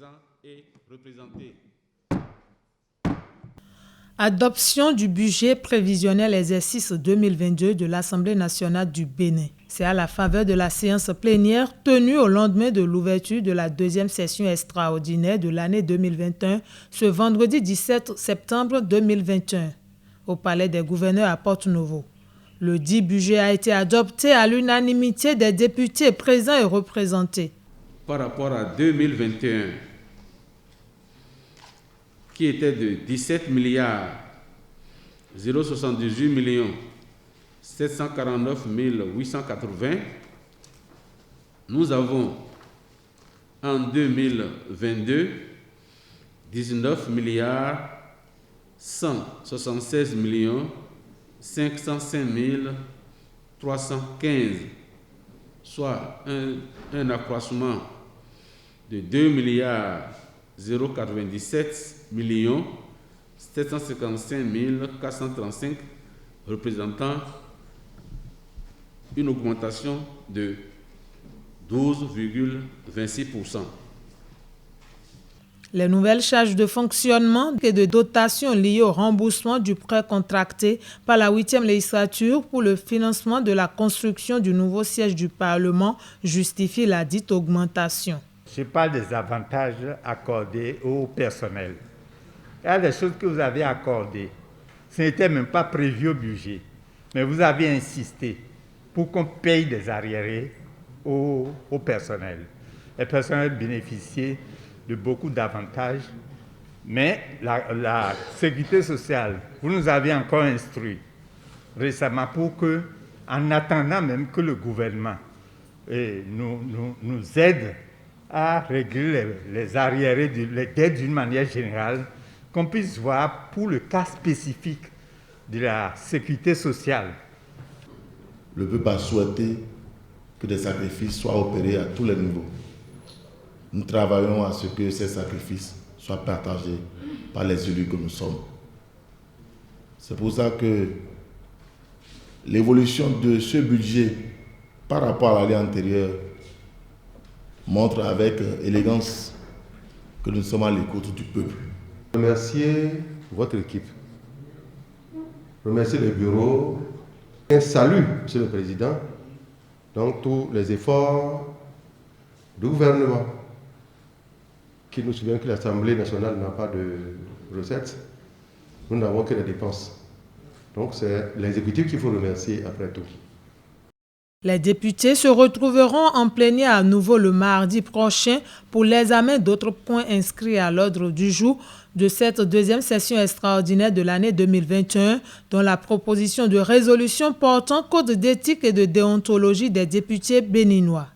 présents et représentés. Adoption du budget prévisionnel exercice 2022 de l'Assemblée nationale du Bénin. C'est à la faveur de la séance plénière tenue au lendemain de l'ouverture de la deuxième session extraordinaire de l'année 2021, ce vendredi 17 septembre 2021, au Palais des gouverneurs à Porto-Novo. Le dit budget a été adopté à l'unanimité des députés présents et représentés. Par rapport à 2021, qui était de 17 milliards 078 millions 749 880, nous avons en 2022 19 milliards 176 millions 505 315, soit un accroissement de 2 milliards 097 millions 755 435, représentant une augmentation de 12,26%. Les nouvelles charges de fonctionnement et de dotation liées au remboursement du prêt contracté par la 8e législature pour le financement de la construction du nouveau siège du Parlement justifient la dite augmentation. Je parle des avantages accordés au personnel. Il y a des choses que vous avez accordées. Ce n'était même pas prévu au budget, mais vous avez insisté pour qu'on paye des arriérés au personnel. Le personnel bénéficiait de beaucoup d'avantages, mais la sécurité sociale, vous nous avez encore instruit récemment pour que, en attendant même que le gouvernement nous aide à régler les arriérés, les dettes d'une manière générale, qu'on puisse voir pour le cas spécifique de la sécurité sociale. Le peuple a souhaité que des sacrifices soient opérés à tous les niveaux. Nous travaillons à ce que ces sacrifices soient partagés par les élus que nous sommes. C'est pour ça que l'évolution de ce budget par rapport à l'année antérieure montre avec élégance que nous sommes à l'écoute du peuple. Remercier votre équipe, remercier le bureau, un salut, Monsieur le Président, donc tous les efforts du gouvernement qui nous souvient que l'Assemblée nationale n'a pas de recettes, nous n'avons que des dépenses. Donc c'est l'exécutif qu'il faut remercier après tout. Les députés se retrouveront en plénière à nouveau le mardi prochain pour l'examen d'autres points inscrits à l'ordre du jour de cette deuxième session extraordinaire de l'année 2021, dont la proposition de résolution portant code d'éthique et de déontologie des députés béninois.